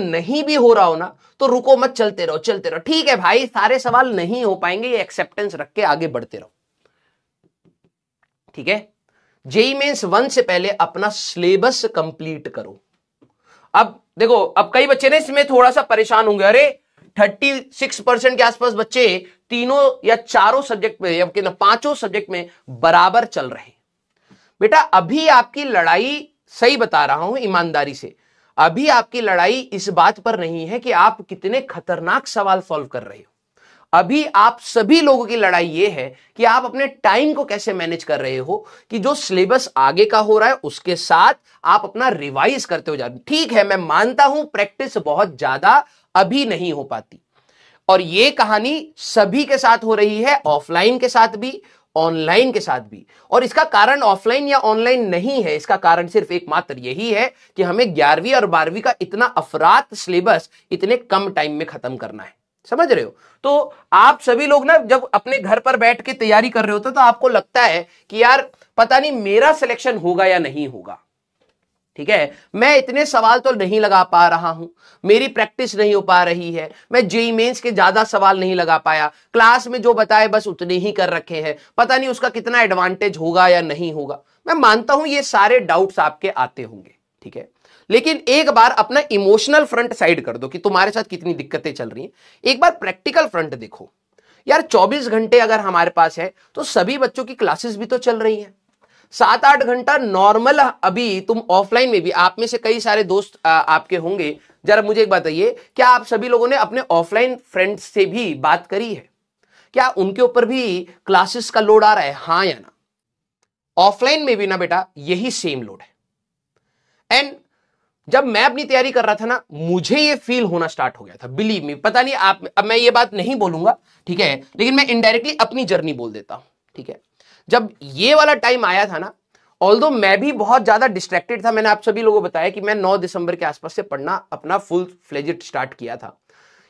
नहीं भी हो रहा हो ना तो रुको मत, चलते रहो चलते रहो। ठीक है भाई, सारे सवाल नहीं हो पाएंगे, ये एक्सेप्टेंस रख के आगे बढ़ते रहो। ठीक है, जेईई मेंस 1 से पहले अपना सिलेबस कंप्लीट करो। अब देखो, अब कई बच्चे ने इसमें थोड़ा सा परेशान होंगे, अरे 36% के आसपास बच्चे तीनों या चारों सब्जेक्ट में या पांचों सब्जेक्ट में बराबर चल रहे हैं। बेटा अभी आपकी लड़ाई, सही बता रहा हूं ईमानदारी से, अभी आपकी लड़ाई इस बात पर नहीं है कि आप कितने खतरनाक सवाल सॉल्व कर रहे हो। अभी आप सभी लोगों की लड़ाई यह है कि आप अपने टाइम को कैसे मैनेज कर रहे हो, कि जो सिलेबस आगे का हो रहा है उसके साथ आप अपना रिवाइज करते हो जा रहे हो। ठीक है, मैं मानता हूं प्रैक्टिस बहुत ज्यादा अभी नहीं हो पाती, और यह कहानी सभी के साथ हो रही है, ऑफलाइन के साथ भी ऑनलाइन के साथ भी। और इसका कारण ऑफलाइन या ऑनलाइन नहीं है, इसका कारण सिर्फ एकमात्र यही है कि हमें 11वीं और 12वीं का इतना अफरात सिलेबस इतने कम टाइम में खत्म करना है। समझ रहे हो? तो आप सभी लोग ना जब अपने घर पर बैठ के तैयारी कर रहे होते तो आपको लगता है कि यार पता नहीं मेरा सिलेक्शन होगा या नहीं होगा। ठीक है, मैं इतने सवाल तो नहीं लगा पा रहा हूं, मेरी प्रैक्टिस नहीं हो पा रही है, मैं जेईई मेंस के ज्यादा सवाल नहीं लगा पाया, क्लास में जो बताए बस उतने ही कर रखे हैं, पता नहीं उसका कितना एडवांटेज होगा या नहीं होगा। मैं मानता हूं ये सारे डाउट्स आपके आते होंगे। ठीक है, लेकिन एक बार अपना इमोशनल फ्रंट साइड कर दो कि तुम्हारे साथ कितनी दिक्कतें चल रही हैं, एक बार प्रैक्टिकल फ्रंट देखो। यार 24 घंटे अगर हमारे पास है तो सभी बच्चों की क्लासेस भी तो चल रही हैं। 7-8 घंटा नॉर्मल, अभी तुम ऑफलाइन में भी, आप में से कई सारे दोस्त आपके होंगे, जरा मुझे एक बताइए, क्या आप सभी लोगों ने अपने ऑफलाइन फ्रेंड्स से भी बात करी है? क्या उनके ऊपर भी क्लासेस का लोड आ रहा है, हाँ या ना? ऑफलाइन में भी ना बेटा यही सेम लोड है। एंड जब मैं अपनी तैयारी कर रहा था ना, मुझे ये फील होना स्टार्ट हो गया था, बिलीव मी। पता नहीं आप, अब मैं ये बात नहीं बोलूंगा, ठीक है, लेकिन मैं इनडायरेक्टली अपनी जर्नी बोल देता हूं। ठीक है, जब ये वाला टाइम आया था ना, ऑल्दो मैं भी बहुत ज्यादा डिस्ट्रैक्टेड था, मैंने आप सभी लोगों को बताया कि मैं 9 दिसंबर के आसपास से पढ़ना अपना फुल फ्लेजेड स्टार्ट किया था।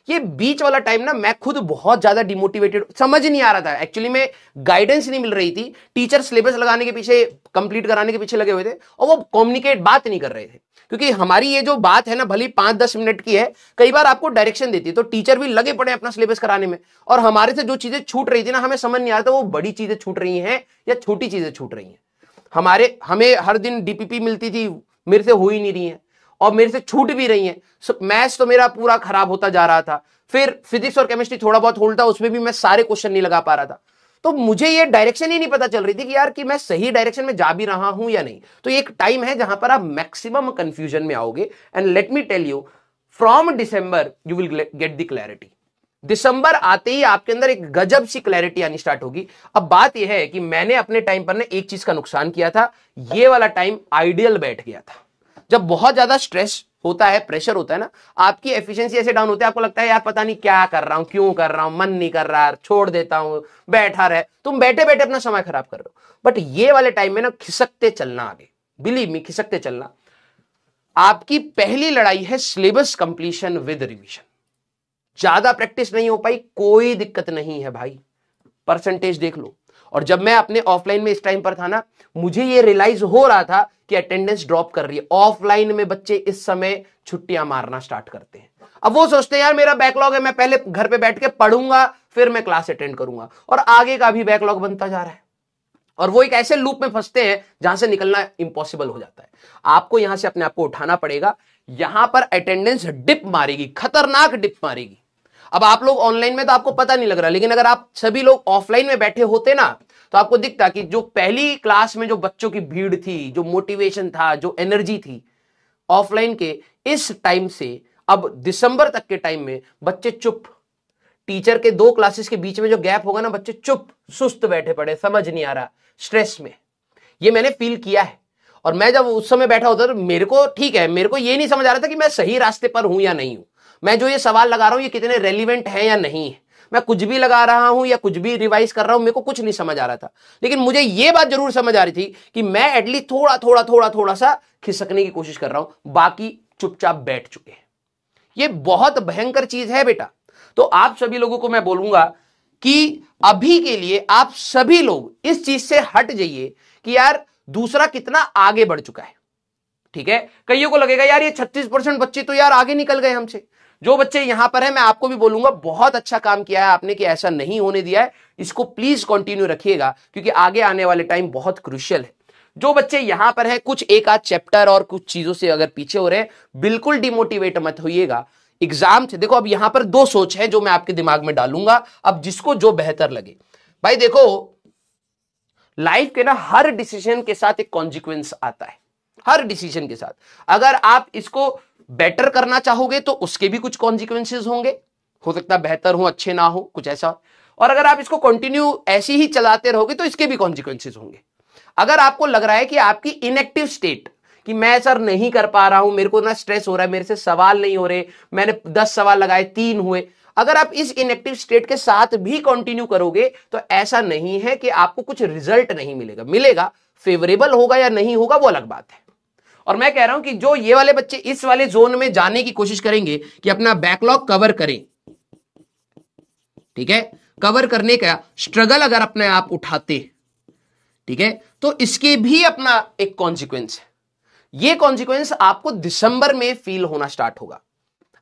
ये बीच वाला टाइम ना मैं खुद बहुत ज्यादा डिमोटिवेटेड, समझ नहीं आ रहा था एक्चुअली में, गाइडेंस नहीं मिल रही थी, टीचर सिलेबस लगाने के पीछे, कंप्लीट कराने के पीछे लगे हुए थे, और वो कम्युनिकेट बात नहीं कर रहे थे। क्योंकि हमारी ये जो बात है ना, भली 5-10 मिनट की है, कई बार आपको डायरेक्शन देती है, तो टीचर भी लगे पड़े अपना सिलेबस कराने में, और हमारे से जो चीजें छूट रही थी ना, हमें समझ नहीं आ रहा था वो बड़ी चीजें छूट रही हैं या छोटी चीजें छूट रही हैं। हमें हर दिन डीपीपी मिलती थी, मेरे से हो ही नहीं रही है, और मेरे से छूट भी रही है। मैथ्स तो मेरा पूरा खराब होता जा रहा था, फिर फिजिक्स और केमिस्ट्री थोड़ा बहुत होल्ड था, उसमें भी मैं सारे क्वेश्चन नहीं लगा पा रहा था। तो मुझे ये डायरेक्शन ही नहीं पता चल रही थी कि यार कि मैं सही डायरेक्शन में जा भी रहा हूं या नहीं। तो एक टाइम है जहां पर आप मैक्सिमम कंफ्यूजन में आओगे, and let me tell you, from December you will get the clarity. दिसंबर आते ही आपके अंदर एक गजब सी क्लैरिटी आनी स्टार्ट होगी। अब बात यह है कि मैंने अपने टाइम पर ना एक चीज का नुकसान किया था, ये वाला टाइम आइडियल बैठ गया था। जब बहुत ज्यादा स्ट्रेस होता है, प्रेशर होता है ना, आपकी एफिशिएंसी ऐसे डाउन होती है, आपको लगता है यार पता नहीं क्या कर रहा हूं, क्यों कर रहा हूं, मन नहीं कर रहा, छोड़ देता हूं, बैठा रहे, तुम बैठे बैठे अपना समय खराब कर रहे हो। बट ये वाले टाइम में ना खिसकते चलना आगे, बिलीव मी, खिसकते चलना। आपकी पहली लड़ाई है सिलेबस कंप्लीशन विद रिवीजन। ज्यादा प्रैक्टिस नहीं हो पाई, कोई दिक्कत नहीं है भाई, परसेंटेज देख लो। और जब मैं अपने ऑफलाइन में इस टाइम पर था ना, मुझे ये रियलाइज हो रहा था कि अटेंडेंस ड्रॉप कर रही है। ऑफलाइन में बच्चे इस समय छुट्टियां मारना स्टार्ट करते हैं। अब वो सोचते हैं यार मेरा बैकलॉग है, मैं पहले घर पे बैठ के पढ़ूंगा, फिर मैं क्लास अटेंड करूंगा, और आगे का भी बैकलॉग बनता जा रहा है। और वो एक ऐसे लूप में फंसते हैं जहां से निकलना इम्पॉसिबल हो जाता है। आपको यहां से अपने आप को उठाना पड़ेगा। यहां पर अटेंडेंस डिप मारेगी, खतरनाक डिप मारेगी। अब आप लोग ऑनलाइन में तो आपको पता नहीं लग रहा, लेकिन अगर आप सभी लोग ऑफलाइन में बैठे होते ना, तो आपको दिखता कि जो पहली क्लास में जो बच्चों की भीड़ थी, जो मोटिवेशन था, जो एनर्जी थी, ऑफलाइन के इस टाइम से अब दिसंबर तक के टाइम में बच्चे चुप, टीचर के 2 क्लासेस के बीच में जो गैप होगा ना, बच्चे चुप, सुस्त बैठे पड़े, समझ नहीं आ रहा, स्ट्रेस में। ये मैंने फील किया है। और मैं जब उस समय बैठा होता तो मेरे को, ठीक है, मेरे को ये नहीं समझ आ रहा था कि मैं सही रास्ते पर हूं या नहीं हूं, मैं जो ये सवाल लगा रहा हूं ये कितने रेलिवेंट है या नहीं है, मैं कुछ भी लगा रहा हूं या कुछ भी रिवाइज कर रहा हूं, मेरे को कुछ नहीं समझ आ रहा था। लेकिन मुझे ये बात जरूर समझ आ रही थी कि मैं एटलीस्ट थोड़ा सा खिसकने की कोशिश कर रहा हूं, बाकी चुपचाप बैठ चुके हैं। ये बहुत भयंकर चीज है बेटा। तो आप सभी लोगों को मैं बोलूंगा कि अभी के लिए आप सभी लोग इस चीज से हट जाइए कि यार दूसरा कितना आगे बढ़ चुका है। ठीक है। कईयों को लगेगा यार ये 36% बच्चे तो यार आगे निकल गए हमसे। जो बच्चे यहां पर है मैं आपको भी बोलूंगा बहुत अच्छा काम किया है आपने कि ऐसा नहीं होने दिया है, इसको प्लीज कंटिन्यू रखिएगा क्योंकि आगे आने वाले टाइम बहुत क्रूशियल है। जो बच्चे यहां पर है कुछ एक आध चैप्टर और कुछ चीजों से अगर पीछे हो रहे हैं, बिल्कुल डिमोटिवेट मत होइएगा। एग्जाम से देखो अब यहां पर दो सोच है जो मैं आपके दिमाग में डालूंगा, अब जिसको जो बेहतर लगे। भाई देखो लाइफ के ना हर डिसीजन के साथ एक कॉन्सिक्वेंस आता है, हर डिसीजन के साथ। अगर आप इसको बेटर करना चाहोगे तो उसके भी कुछ कॉन्सिक्वेंसेस होंगे, हो सकता है बेहतर हो अच्छे ना हो कुछ ऐसा, और अगर आप इसको कंटिन्यू ऐसे ही चलाते रहोगे तो इसके भी कॉन्सिक्वेंसेस होंगे। अगर आपको लग रहा है कि आपकी इनएक्टिव स्टेट कि मैं सर नहीं कर पा रहा हूं, मेरे को ना स्ट्रेस हो रहा है, मेरे से सवाल नहीं हो रहे, मैंने 10 सवाल लगाए 3 हुए, अगर आप इस इनएक्टिव स्टेट के साथ भी कंटिन्यू करोगे तो ऐसा नहीं है कि आपको कुछ रिजल्ट नहीं मिलेगा, मिलेगा, फेवरेबल होगा या नहीं होगा वो अलग बात है। और मैं कह रहा हूं कि जो ये वाले बच्चे इस वाले जोन में जाने की कोशिश करेंगे कि अपना बैकलॉग कवर करें, ठीक है, कवर करने का स्ट्रगल अगर अपने आप उठाते, ठीक है, तो इसके भी अपना एक कॉन्सिक्वेंस है। ये कॉन्सिक्वेंस आपको दिसंबर में फील होना स्टार्ट होगा।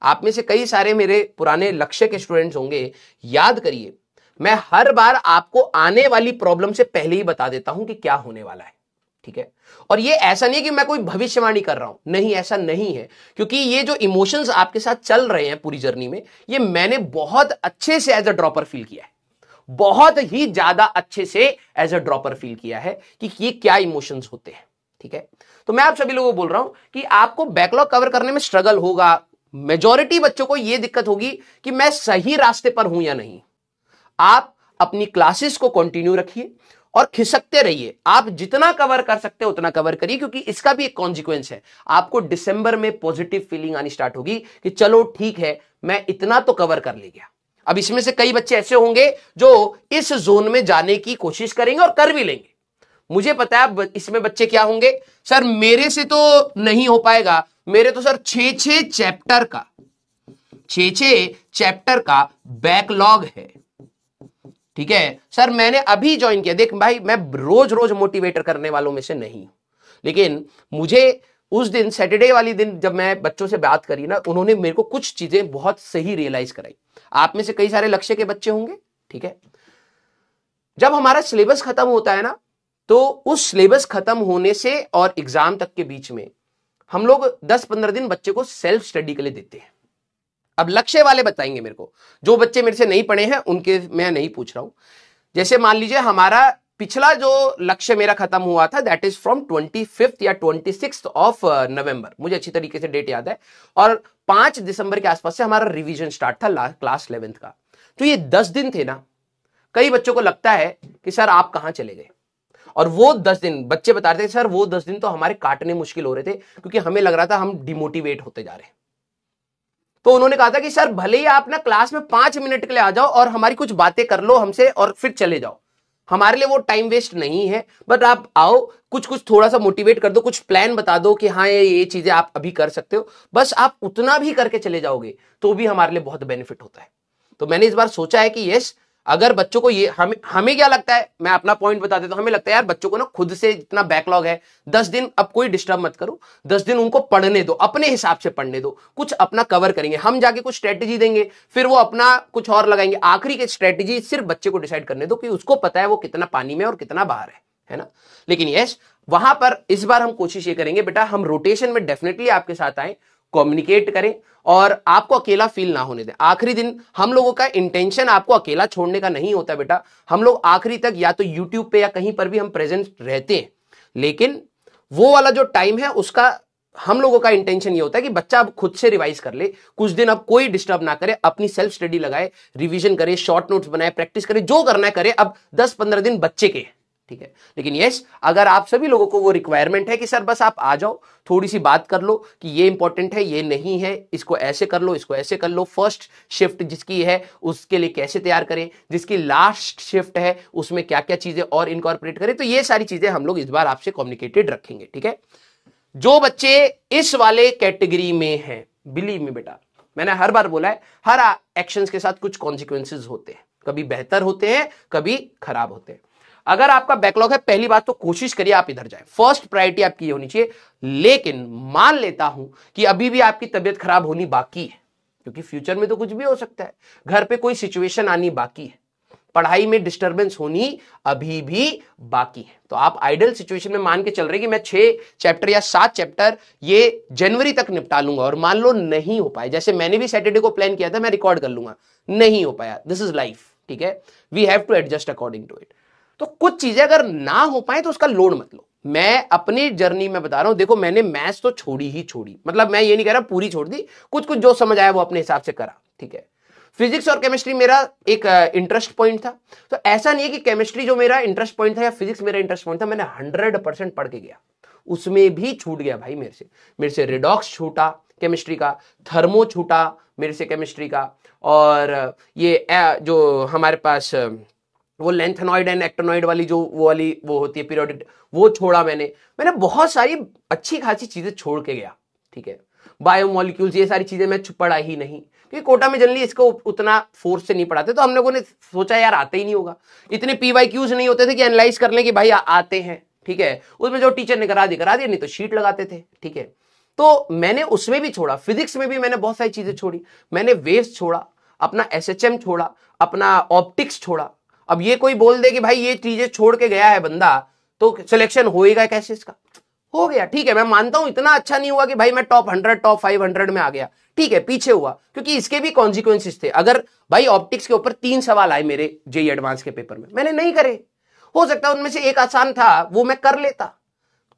आप में से कई सारे मेरे पुराने लक्ष्य के स्टूडेंट्स होंगे, याद करिए मैं हर बार आपको आने वाली प्रॉब्लम से पहले ही बता देता हूं कि क्या होने वाला है, ठीक है। और ये ऐसा नहीं कि मैं कोई भविष्यवाणी कर रहा हूं, नहीं ऐसा नहीं है, क्योंकि ये जो इमोशंस आपके साथ चल रहे हैं पूरी जर्नी में, ये मैंने बहुत अच्छे से एज अ ड्रॉपर फील किया है, बहुत ही ज्यादा अच्छे से एज अ ड्रॉपर फील किया है कि ये क्या इमोशंस होते हैं, ठीक है। तो मैं आप सभी लोगों को बोल रहा हूं कि आपको बैकलॉग कवर करने में स्ट्रगल होगा। मेजॉरिटी बच्चों को यह दिक्कत होगी कि मैं सही रास्ते पर हूं या नहीं। आप अपनी क्लासेस को कंटिन्यू रखिए और खिसकते रहिए, आप जितना कवर कर सकते हो उतना कवर करिए, क्योंकि इसका भी एक कॉन्सिक्वेंस है। आपको दिसंबर में पॉजिटिव फीलिंग आनी स्टार्ट होगी कि चलो ठीक है मैं इतना तो कवर कर ले गया। अब इसमें से कई बच्चे ऐसे होंगे जो इस जोन में जाने की कोशिश करेंगे और कर भी लेंगे। मुझे पता है इसमें बच्चे क्या होंगे, सर मेरे से तो नहीं हो पाएगा, मेरे तो सर 6 चैप्टर का बैकलॉग है, ठीक है सर मैंने अभी ज्वाइन किया। देख भाई मैं रोज रोज मोटिवेटर करने वालों में से नहीं, लेकिन मुझे उस दिन सैटरडे वाली दिन जब मैं बच्चों से बात करी ना, उन्होंने मेरे को कुछ चीजें बहुत सही रियलाइज कराई। आप में से कई सारे लक्ष्य के बच्चे होंगे, ठीक है। जब हमारा सिलेबस खत्म होता है ना, तो उस सिलेबस खत्म होने से और एग्जाम तक के बीच में हम लोग 10-15 दिन बच्चे को सेल्फ स्टडी के लिए देते हैं। अब लक्ष्य वाले बताएंगे मेरे को, जो बच्चे मेरे से नहीं पढ़े हैं उनके मैं नहीं पूछ रहा हूं। जैसे मान लीजिए हमारा पिछला जो लक्ष्य मेरा खत्म हुआ था दैट इज फ्रॉम 25 या 26 ऑफ नवंबर, मुझे अच्छी तरीके से डेट याद है, और 5 दिसंबर के आसपास से हमारा रिवीजन स्टार्ट था क्लास 11th का। तो ये 10 दिन थे ना, कई बच्चों को लगता है कि सर आप कहां चले गए, और वो 10 दिन बच्चे बता रहे थे सर वो 10 दिन तो हमारे काटने मुश्किल हो रहे थे क्योंकि हमें लग रहा था हम डिमोटिवेट होते जा रहे हैं। तो उन्होंने कहा था कि सर भले ही आप ना क्लास में 5 मिनट के लिए आ जाओ और हमारी कुछ बातें कर लो हमसे और फिर चले जाओ, हमारे लिए वो टाइम वेस्ट नहीं है, बट आप आओ कुछ कुछ थोड़ा सा मोटिवेट कर दो, कुछ प्लान बता दो कि हाँ ये चीजें आप अभी कर सकते हो, बस आप उतना भी करके चले जाओगे तो भी हमारे लिए बहुत बेनिफिट होता है। तो मैंने इस बार सोचा है कि यस, अगर बच्चों को ये हमें क्या लगता है, मैं अपना पॉइंट बता देता हूं, हमें लगता है यार बच्चों को ना खुद से इतना बैकलॉग है, 10 दिन अब कोई डिस्टर्ब मत करो, 10 दिन उनको पढ़ने दो, अपने हिसाब से पढ़ने दो, कुछ अपना कवर करेंगे, हम जाके कुछ स्ट्रेटेजी देंगे, फिर वो अपना कुछ और लगाएंगे, आखिरी की स्ट्रेटेजी सिर्फ बच्चे को डिसाइड करने दो कि उसको पता है वो कितना पानी में और कितना बाहर है ना। लेकिन यस, वहां पर इस बार हम कोशिश ये करेंगे बेटा हम रोटेशन में डेफिनेटली आपके साथ आए, कम्युनिकेट करें और आपको अकेला फील ना होने दें। आखिरी दिन हम लोगों का इंटेंशन आपको अकेला छोड़ने का नहीं होता बेटा, हम लोग आखिरी तक या तो यूट्यूब पे या कहीं पर भी हम प्रेजेंट रहते हैं, लेकिन वो वाला जो टाइम है उसका हम लोगों का इंटेंशन ये होता है कि बच्चा अब खुद से रिवाइज कर ले, कुछ दिन अब कोई डिस्टर्ब ना करे, अपनी सेल्फ स्टडी लगाए, रिवीजन करे, शॉर्ट नोट्स बनाए, प्रैक्टिस करे, जो करना है करे। अब 10-15 दिन बच्चे के, ठीक है। लेकिन यस, अगर आप सभी लोगों को वो रिक्वायरमेंट है कि सर बस आप आ जाओ, थोड़ी सी बात कर लो कि ये इंपॉर्टेंट है ये नहीं है, इसको ऐसे कर लो इसको ऐसे कर लो, फर्स्ट शिफ्ट जिसकी है उसके लिए कैसे तैयार करें, जिसकी लास्ट शिफ्ट है उसमें क्या क्या चीजें और इनकॉर्पोरेट करें, तो ये सारी चीजें हम लोग इस बार आपसे कम्युनिकेटेड रखेंगे, ठीक है। जो बच्चे इस वाले कैटेगरी में हैं, बिलीव मी बेटा, मैंने हर बार बोला है हर एक्शंस के साथ कुछ कॉन्सिक्वेंसेस होते हैं, कभी बेहतर होते हैं कभी खराब होते हैं। अगर आपका बैकलॉग है, पहली बात तो कोशिश करिए आप इधर जाए, फर्स्ट प्रायोरिटी आपकी ये होनी चाहिए। लेकिन मान लेता हूं कि अभी भी आपकी तबीयत खराब होनी बाकी है, क्योंकि फ्यूचर में तो कुछ भी हो सकता है, घर पे कोई सिचुएशन आनी बाकी है, पढ़ाई में डिस्टर्बेंस होनी अभी भी बाकी है, तो आप आइडल सिचुएशन में मान के चल रहे कि मैं 6 चैप्टर या 7 चैप्टर ये जनवरी तक निपटा लूंगा, और मान लो नहीं हो पाए, जैसे मैंने भी सैटरडे को प्लान किया था मैं रिकॉर्ड कर लूंगा, नहीं हो पाया, दिस इज लाइफ, ठीक है, we have to adjust according to it. तो कुछ चीजें अगर ना हो पाए तो उसका लोड मत लो। मैं अपनी जर्नी में बता रहा हूं, देखो मैंने मैथ्स तो छोड़ी ही छोड़ी, मतलब मैं ये नहीं कह रहा पूरी छोड़ दी, कुछ कुछ जो समझ आया वो अपने हिसाब से करा, ठीक है। फिजिक्स और केमिस्ट्री मेरा एक इंटरेस्ट पॉइंट था, तो ऐसा नहीं है कि केमिस्ट्री जो मेरा इंटरेस्ट पॉइंट था या फिजिक्स मेरा इंटरेस्ट पॉइंट था, मैंने 100% पढ़ के गया, उसमें भी छूट गया भाई मेरे से रिडॉक्स छूटा केमिस्ट्री का, थर्मो छूटा मेरे से केमिस्ट्री का, और ये जो हमारे पास वो लेंथेनॉइड एंड एक्टिनॉइड वाली जो वो होती है पीरियोडिक, वो छोड़ा मैंने बहुत सारी अच्छी खासी चीजें छोड़ के गया, ठीक है। बायोमोलिक्यूल्स ये सारी चीजें मैं पढ़ा ही नहीं, क्योंकि कोटा में जनरली इसको उतना फोर्स से नहीं पढ़ाते, तो हम लोगों ने सोचा यार आते ही नहीं होगा, इतने PYQs नहीं होते थे कि एनालाइज कर लें कि भाई आते हैं, ठीक है। उसमें जो टीचर ने करा दिया, नहीं तो शीट लगाते थे, ठीक है। तो मैंने उसमें भी छोड़ा, फिजिक्स में भी मैंने बहुत सारी चीजें छोड़ी, मैंने वेव्स छोड़ा, अपना SHM छोड़ा, अपना ऑप्टिक्स छोड़ा। अब ये कोई बोल दे कि भाई ये चीजें छोड़ के गया है बंदा तो सिलेक्शन होएगा कैसे, इसका हो गया, ठीक है, मैं मानता हूं इतना अच्छा नहीं हुआ कि भाई मैं टॉप 100 टॉप 500 में आ गया, ठीक है, पीछे हुआ, क्योंकि इसके भी कॉन्सिक्वेंसेस थे। अगर भाई ऑप्टिक्स के ऊपर 3 सवाल आए मेरे जेईई एडवांस के पेपर में, मैंने नहीं करे, हो सकता है उनमें से एक आसान था वो मैं कर लेता,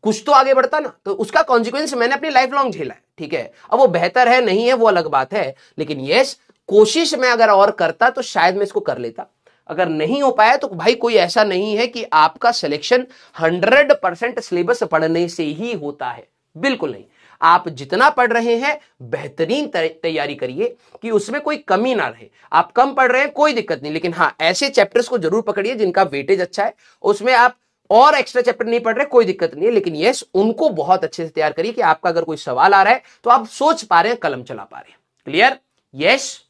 कुछ तो आगे बढ़ता ना, तो उसका कॉन्सिक्वेंस मैंने अपनी लाइफ लॉन्ग झेला है, ठीक है। अब वो बेहतर है नहीं है वो अलग बात है, लेकिन यस कोशिश में अगर और करता तो शायद मैं इसको कर लेता। अगर नहीं हो पाया तो भाई कोई ऐसा नहीं है कि आपका सिलेक्शन 100% सिलेबस पढ़ने से ही होता है, बिल्कुल नहीं। आप जितना पढ़ रहे हैं बेहतरीन तैयारी करिए कि उसमें कोई कमी ना रहे। आप कम पढ़ रहे हैं कोई दिक्कत नहीं, लेकिन हाँ ऐसे चैप्टर्स को जरूर पकड़िए जिनका वेटेज अच्छा है, उसमें आप और एक्स्ट्रा चैप्टर नहीं पढ़ रहे कोई दिक्कत नहीं है, लेकिन यस उनको बहुत अच्छे से तैयार करिए कि आपका अगर कोई सवाल आ रहा है तो आप सोच पा रहे हैं, कलम चला पा रहे हैं। क्लियर? यस।